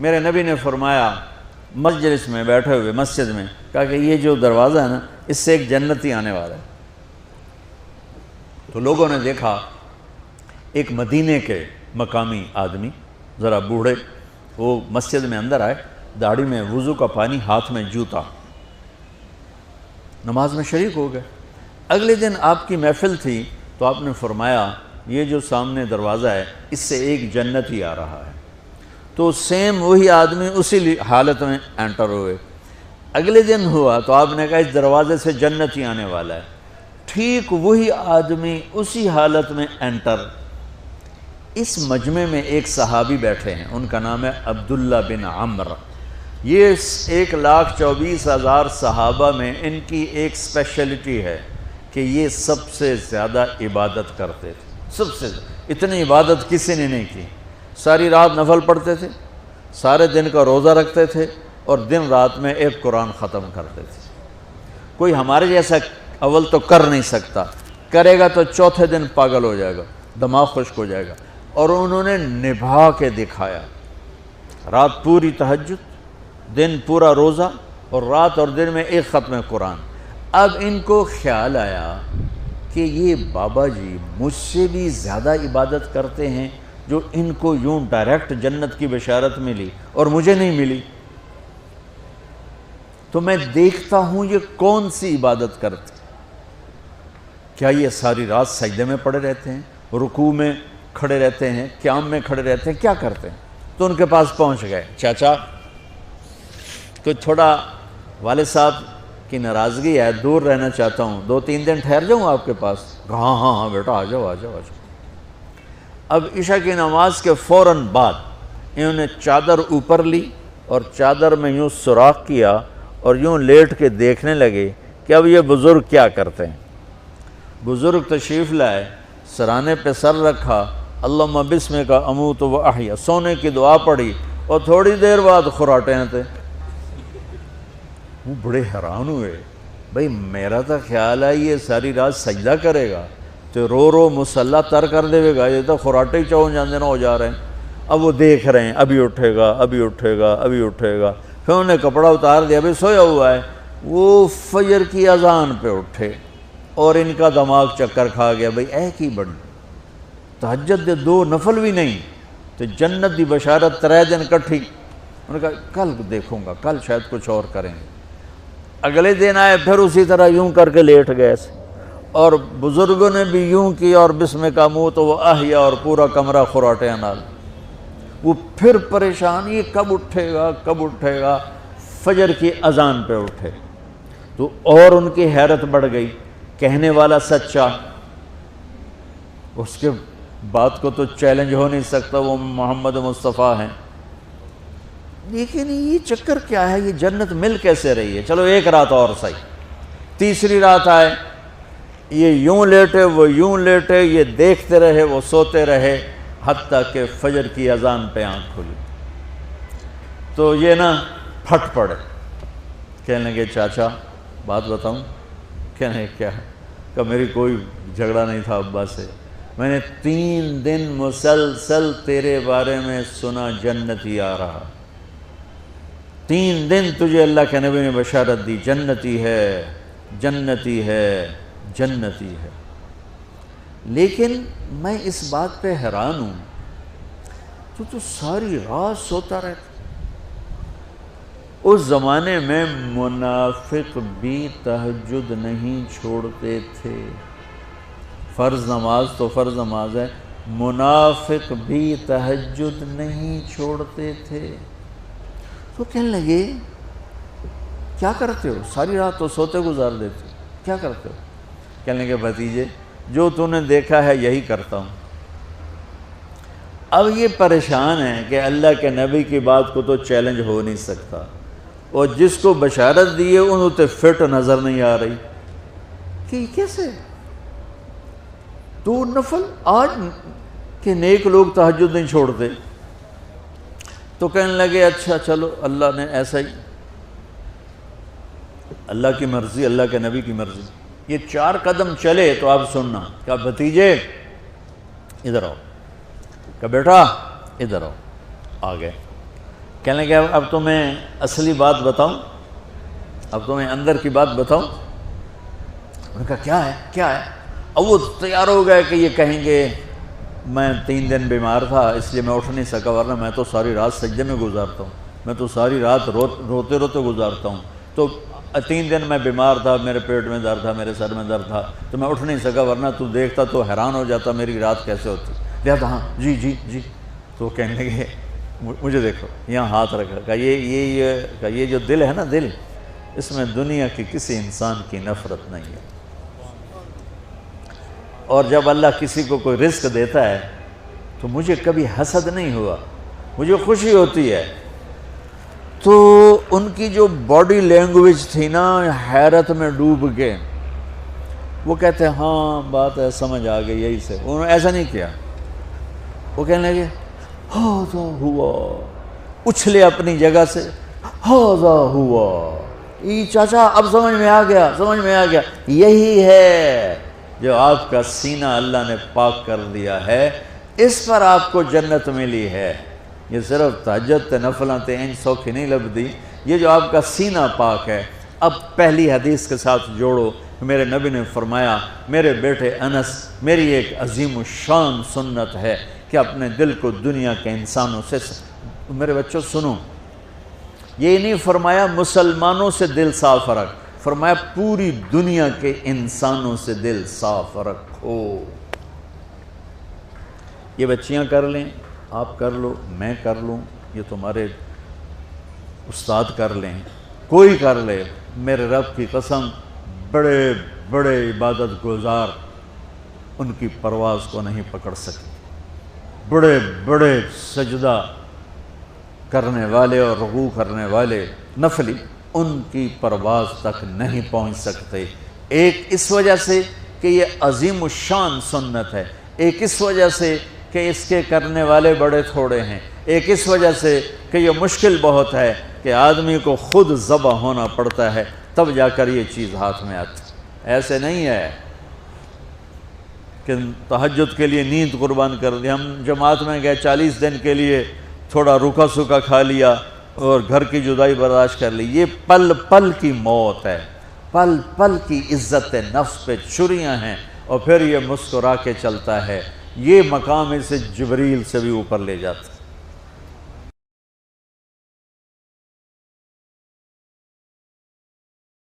میرے نبی نے فرمایا مجلس میں بیٹھے ہوئے مسجد میں، کہا کہ یہ جو دروازہ ہے نا اس سے ایک جنتی آنے والا ہے۔ تو لوگوں نے دیکھا ایک مدینے کے مقامی آدمی ذرا بوڑھے، وہ مسجد میں اندر آئے، داڑھی میں وضو کا پانی، ہاتھ میں جوتا، نماز میں شریک ہو گئے۔ اگلے دن آپ کی محفل تھی تو آپ نے فرمایا یہ جو سامنے دروازہ ہے اس سے ایک جنتی آ رہا ہے۔ تو سیم وہی آدمی اسی حالت میں انٹر ہوئے۔ اگلے دن ہوا تو آپ نے کہا اس دروازے سے جنتی آنے والا ہے، ٹھیک وہی آدمی اسی حالت میں انٹر۔ اس مجمع میں ایک صحابی بیٹھے ہیں، ان کا نام ہے عبداللہ بن عمرو۔ یہ 1,24,000 صحابہ میں ان کی ایک اسپیشلٹی ہے کہ یہ سب سے زیادہ عبادت کرتے تھے، سب سے زیادہ، اتنی عبادت کسی نے نہیں کی۔ ساری رات نفل پڑھتے تھے، سارے دن کا روزہ رکھتے تھے، اور دن رات میں ایک قرآن ختم کرتے تھے۔ کوئی ہمارے جیسا اول تو کر نہیں سکتا، کرے گا تو چوتھے دن پاگل ہو جائے گا، دماغ خشک ہو جائے گا، اور انہوں نے نبھا کے دکھایا۔ رات پوری تہجد، دن پورا روزہ، اور رات اور دن میں ایک ختم قرآن۔ اب ان کو خیال آیا کہ یہ بابا جی مجھ سے بھی زیادہ عبادت کرتے ہیں، جو ان کو یوں ڈائریکٹ جنت کی بشارت ملی اور مجھے نہیں ملی، تو میں دیکھتا ہوں یہ کون سی عبادت کرتے، کیا یہ ساری رات سجدے میں پڑے رہتے ہیں، رکوع میں کھڑے رہتے ہیں، قیام میں کھڑے رہتے ہیں، کیا کرتے ہیں؟ تو ان کے پاس پہنچ گئے، چاچا کوئی تھوڑا والد صاحب کی ناراضگی ہے، دور رہنا چاہتا ہوں، 2-3 دن ٹھہر جاؤں آپ کے پاس؟ ہاں ہاں ہاں بیٹا آ جاؤ آ جاؤ آ جاؤ۔ اب عشاء کی نماز کے فوراً بعد انہوں نے چادر اوپر لی اور چادر میں یوں سوراخ کیا اور یوں لیٹ کے دیکھنے لگے کہ اب یہ بزرگ کیا کرتے ہیں۔ بزرگ تشریف لائے، سرانے پہ سر رکھا، اللہم بسمک اموت و احیا، سونے کی دعا پڑھی، اور تھوڑی دیر بعد خراٹے تھے۔ وہ بڑے حیران ہوئے، بھئی میرا تو خیال ہے یہ ساری رات سجدہ کرے گا تو رو رو مصلی تر کر دے گا، یہ تو خراٹے ہی چون جاندے نہ ہو جا رہے ہیں۔ اب وہ دیکھ رہے ہیں ابھی اٹھے گا ابھی اٹھے گا ابھی اٹھے گا، پھر انہوں نے کپڑا اتار دیا، ابھی سویا ہوا ہے۔ وہ فجر کی اذان پہ اٹھے اور ان کا دماغ چکر کھا گیا، بھئی اے کی بڑی تہجد دے 2 نفل بھی نہیں تو جنت دی بشارت 3 دن کٹھی۔ انہوں نے کہا کل دیکھوں گا، کل شاید کچھ اور کریں گے۔ اگلے دن آئے، پھر اسی طرح یوں کر کے لیٹ گئے، اور بزرگوں نے بھی یوں کی، اور بسمک اموت و احیا، اور پورا کمرہ خراٹے نال۔ وہ پھر پریشان، یہ کب اٹھے گا کب اٹھے گا؟ فجر کی اذان پہ اٹھے تو اور ان کی حیرت بڑھ گئی، کہنے والا سچا، اس کے بات کو تو چیلنج ہو نہیں سکتا، وہ محمد مصطفیٰ ہیں، لیکن یہ چکر کیا ہے، یہ جنت مل کیسے رہی ہے؟ چلو ایک رات اور صحیح۔ تیسری رات آئے، یہ یوں لیٹے وہ یوں لیٹے، یہ دیکھتے رہے وہ سوتے رہے، حتیٰ کہ فجر کی اذان پہ آنکھ کھلی تو یہ نا پھٹ پڑے، کہنے لگے چاچا بات بتاؤں؟ کہنے کیا؟ کہ میری کوئی جھگڑا نہیں تھا ابا سے، میں نے 3 دن مسلسل تیرے بارے میں سنا جنتی آ رہا، 3 دن تجھے اللہ کے نبی نے بشارت دی، جنتی ہے جنتی ہے جنتی ہے، لیکن میں اس بات پہ حیران ہوں تو ساری رات سوتا رہتا۔ اس زمانے میں منافق بھی تہجد نہیں چھوڑتے تھے، فرض نماز تو فرض نماز ہے، منافق بھی تہجد نہیں چھوڑتے تھے۔ تو کہنے لگے کیا کرتے ہو؟ ساری رات تو سوتے گزار دیتے، کیا کرتے ہو؟ کہنے لگے بھتیجے جو تو نے دیکھا ہے یہی کرتا ہوں۔ اب یہ پریشان ہے کہ اللہ کے نبی کی بات کو تو چیلنج ہو نہیں سکتا، اور جس کو بشارت دی ہے انہوں تے فٹ نظر نہیں آ رہی کہ کیسے 2 نفل آج کہ نیک لوگ تہجد نہیں چھوڑتے۔ تو کہنے لگے اچھا چلو اللہ نے ایسا ہی، اللہ کی مرضی، اللہ کے نبی کی مرضی۔ یہ 4 قدم چلے تو آپ سننا، کہا بھتیجے ادھر آؤ، کہا بیٹا ادھر آؤ، آ گئے۔ کہنے لگے اب تمہیں اصلی بات بتاؤں، اب تمہیں اندر کی بات بتاؤں؟ انہوں نے کہا کیا ہے کیا ہے؟ اب وہ تیار ہو گئے کہ یہ کہیں گے میں 3 دن بیمار تھا اس لیے میں اٹھ نہیں سکا، ورنہ میں تو ساری رات سجدے میں گزارتا ہوں، میں تو ساری رات روتے روتے گزارتا ہوں، تو 3 دن میں بیمار تھا، میرے پیٹ میں درد تھا، میرے سر میں درد تھا، تو میں اٹھ نہیں سکا، ورنہ تو دیکھتا تو حیران ہو جاتا میری رات کیسے ہوتی، لہذا ہاں جی جی جی۔ تو کہنے لگے مجھے دیکھو، یہاں ہاتھ رکھا، کہ یہ جو دل ہے نا، دل، اس میں دنیا کی کسی انسان کی نفرت نہیں ہے، اور جب اللہ کسی کو کوئی رزق دیتا ہے تو مجھے کبھی حسد نہیں ہوا، مجھے خوشی ہوتی ہے۔ تو ان کی جو باڈی لینگویج تھی نا، حیرت میں ڈوب کے وہ کہتے ہیں ہاں بات ہے، سمجھ آ گئی، یہی سے۔ انہوں نے ایسا نہیں کیا، وہ کہنے لگے ہاذا ہوا، اچھلے اپنی جگہ سے، ہاذا ہوا، یہ چاچا اب سمجھ میں آ گیا، سمجھ میں آ گیا، یہی ہے جو آپ کا سینہ اللہ نے پاک کر دیا ہے، اس پر آپ کو جنت ملی ہے۔ یہ صرف تہجد تے نفلاں تے انج سوکھی نہیں لبدی، یہ جو آپ کا سینہ پاک ہے۔ اب پہلی حدیث کے ساتھ جوڑو، میرے نبی نے فرمایا، میرے بیٹے انس، میری ایک عظیم الشان سنت ہے کہ اپنے دل کو دنیا کے انسانوں سے، میرے بچوں سنو، یہ نہیں فرمایا مسلمانوں سے دل صاف رکھ، فرمایا پوری دنیا کے انسانوں سے دل صاف رکھو۔ یہ بچیاں کر لیں، آپ کر لو، میں کر لوں، یہ تمہارے استاد کر لیں، کوئی کر لے، میرے رب کی قسم بڑے بڑے عبادت گزار ان کی پرواز کو نہیں پکڑ سکتے، بڑے بڑے سجدہ کرنے والے اور رکوع کرنے والے نفلی ان کی پرواز تک نہیں پہنچ سکتے۔ ایک اس وجہ سے کہ یہ عظیم الشان سنت ہے، ایک اس وجہ سے کہ اس کے کرنے والے بڑے تھوڑے ہیں، ایک اس وجہ سے کہ یہ مشکل بہت ہے کہ آدمی کو خود ذبح ہونا پڑتا ہے تب جا کر یہ چیز ہاتھ میں آتی۔ ایسے نہیں ہے کہ تہجد کے لیے نیند قربان کر دی، ہم جماعت میں گئے 40 دن کے لیے، تھوڑا روکھا سوکھا کھا لیا اور گھر کی جدائی برداشت کر لی، یہ پل پل کی موت ہے، پل پل کی عزت نفس پہ چھریاں ہیں، اور پھر یہ مسکرا کے چلتا ہے، یہ مقام اسے جبریل سے بھی اوپر لے جاتا۔